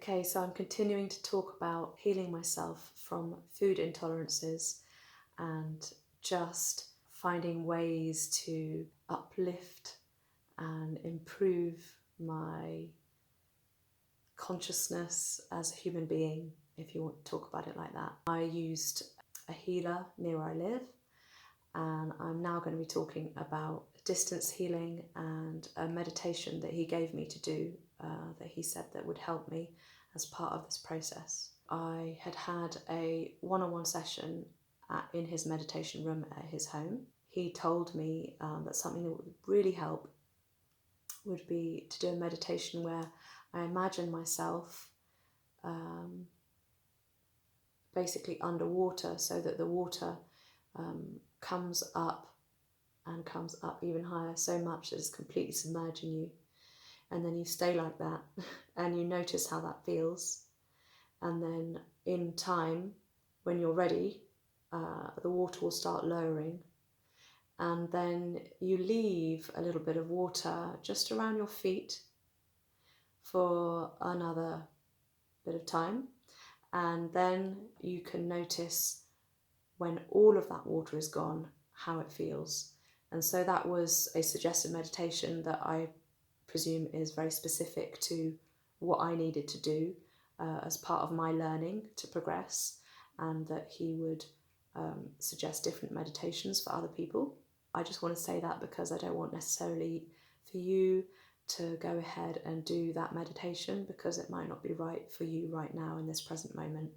Okay, so I'm continuing to talk about healing myself from food intolerances and just finding ways to uplift and improve my consciousness as a human being, if you want to talk about it like that. I used a healer near where I live, and I'm now going to be talking about distance healing and a meditation that he gave me to do, that he said that would help me as part of this process. I had had a one-on-one session in his meditation room at his home. He told me that something that would really help would be to do a meditation where I imagine myself basically underwater, so that the water comes up and comes up even higher, so much that it's completely submerging you. And then you stay like that and you notice how that feels. And then in time, when you're ready, the water will start lowering. And then you leave a little bit of water just around your feet for another bit of time. And then you can notice when all of that water is gone, how it feels. And so that was a suggested meditation that I presume is very specific to what I needed to do as part of my learning to progress, and that he would suggest different meditations for other people. I just want to say that because I don't want necessarily for you to go ahead and do that meditation, because it might not be right for you right now in this present moment,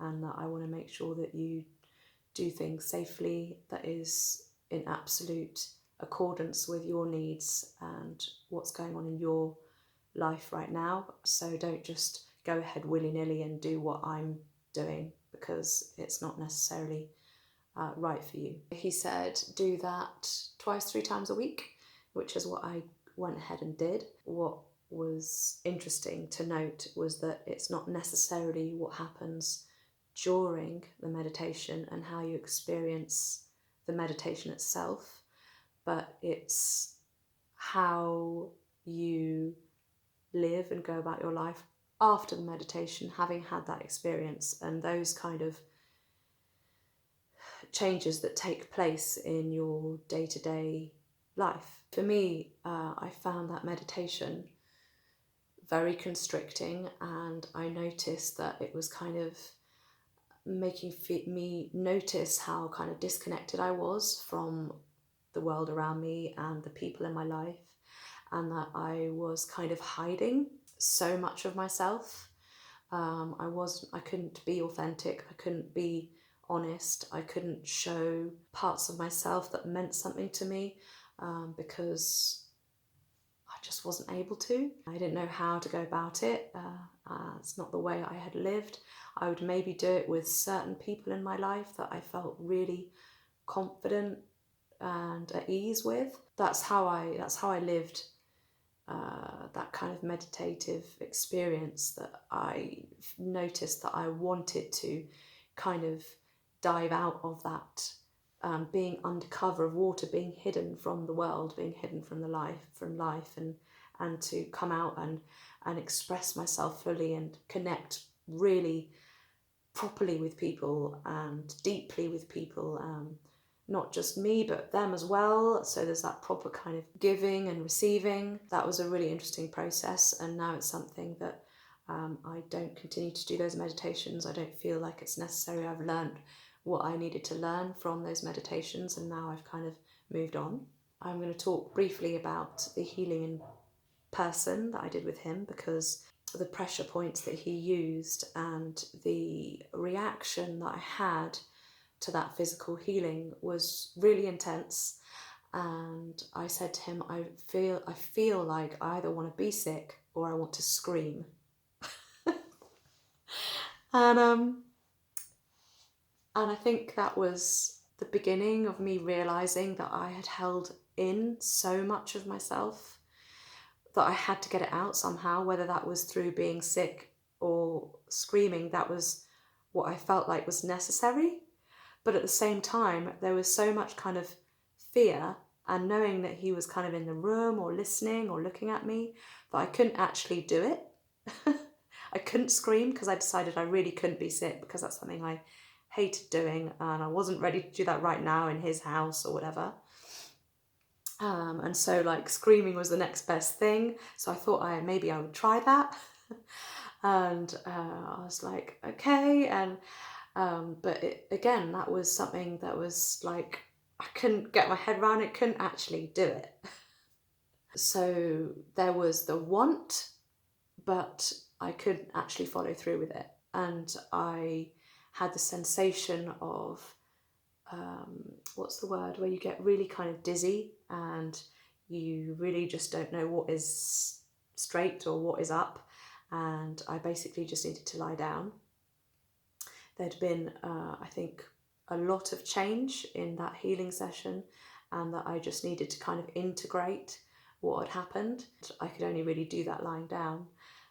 and that I want to make sure that you do things safely, that is in absolute accordance with your needs and what's going on in your life right now. So don't just go ahead willy-nilly and do what I'm doing, because it's not necessarily right for you. He said do that 2-3 times a week, which is what I went ahead and did. What was interesting to note was that it's not necessarily what happens during the meditation and how you experience the meditation itself, but it's how you live and go about your life after the meditation, having had that experience, and those kind of changes that take place in your day-to-day life. For me, I found that meditation very constricting, and I noticed that it was kind of making me notice how kind of disconnected I was from the world around me and the people in my life, and that I was kind of hiding so much of myself. I couldn't be authentic, I couldn't be honest, I couldn't show parts of myself that meant something to me, because I just wasn't able to. I didn't know how to go about it. It's not the way I had lived. I would maybe do it with certain people in my life that I felt really confident and at ease with. That's how I lived that kind of meditative experience, that I noticed that I wanted to kind of dive out of that, being under cover of water, being hidden from the world, being hidden from life, and to come out and express myself fully and connect really properly with people and deeply with people, not just me but them as well. So there's that proper kind of giving and receiving. That was a really interesting process, and now it's something that I don't continue to do those meditations. I don't feel like it's necessary. I've learned what I needed to learn from those meditations, and now I've kind of moved on. I'm going to talk briefly about the healing in person that I did with him, because the pressure points that he used and the reaction that I had to that physical healing was really intense. And I said to him, I feel like I either want to be sick or I want to scream. And I think that was the beginning of me realizing that I had held in so much of myself that I had to get it out somehow, whether that was through being sick or screaming. That was what I felt like was necessary. But at the same time, there was so much kind of fear, and knowing that he was kind of in the room or listening or looking at me, that I couldn't actually do it. I couldn't scream because I decided I really couldn't be sick, because that's something I hated doing, and I wasn't ready to do that right now in his house or whatever. And so like screaming was the next best thing. So I thought maybe I would try that. And I was like, okay. And but again, that was something that was like, I couldn't get my head around it, couldn't actually do it. So there was the want, but I couldn't actually follow through with it. And I had the sensation of, what's the word, where you get really kind of dizzy and you really just don't know what is straight or what is up. And I basically just needed to lie down. There'd been, I think, a lot of change in that healing session, and that I just needed to kind of integrate what had happened. I could only really do that lying down.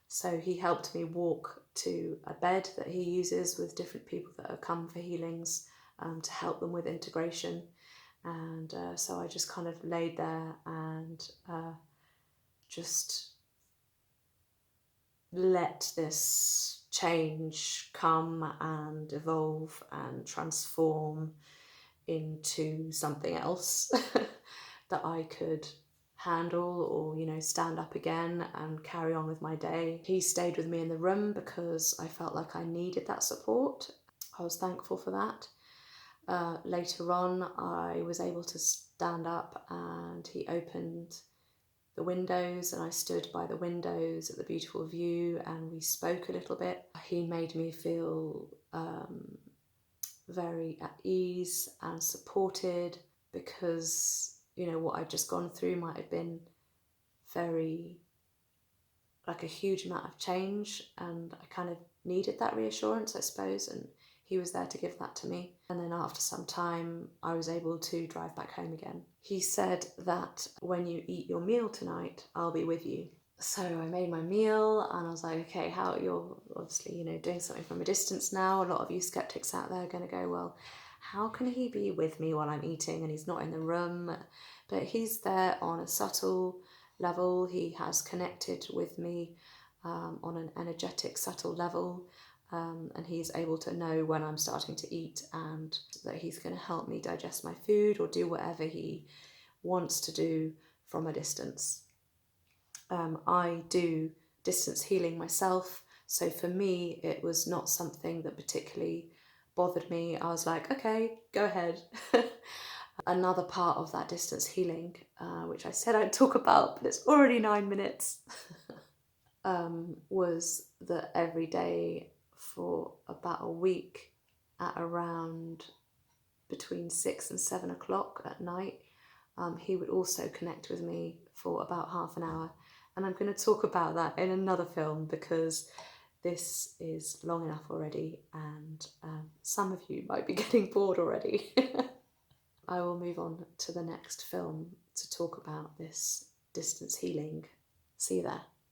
So he helped me walk to a bed that he uses with different people that have come for healings, to help them with integration. And so I just kind of laid there and just let this change come and evolve and transform into something else that I could handle, or, you know, stand up again and carry on with my day. He stayed with me in the room because I felt like I needed that support. I was thankful for that. Later on, I was able to stand up, and he opened the windows, and I stood by the windows at the beautiful view, and we spoke a little bit. He made me feel very at ease and supported, because, you know, what I'd just gone through might have been very, like, a huge amount of change, and I kind of needed that reassurance, I suppose, and he was there to give that to me. And then after some time, I was able to drive back home again. He said that when you eat your meal tonight, I'll be with you. So I made my meal, and I was like, okay, you're obviously, you know, doing something from a distance now. A lot of you skeptics out there are going to go, well, how can he be with me while I'm eating and he's not in the room? But he's there on a subtle level. He has connected with me on an energetic, subtle level. And he's able to know when I'm starting to eat, and that he's going to help me digest my food or do whatever he wants to do from a distance. I do distance healing myself, so for me it was not something that particularly bothered me. I was like, okay, go ahead. Another part of that distance healing, which I said I'd talk about, but it's already 9 minutes, was that every day for about a week, at around between 6 and 7 o'clock at night, he would also connect with me for about half an hour. And I'm going to talk about that in another film, because this is long enough already, and some of you might be getting bored already. I will move on to the next film to talk about this distance healing. See you there.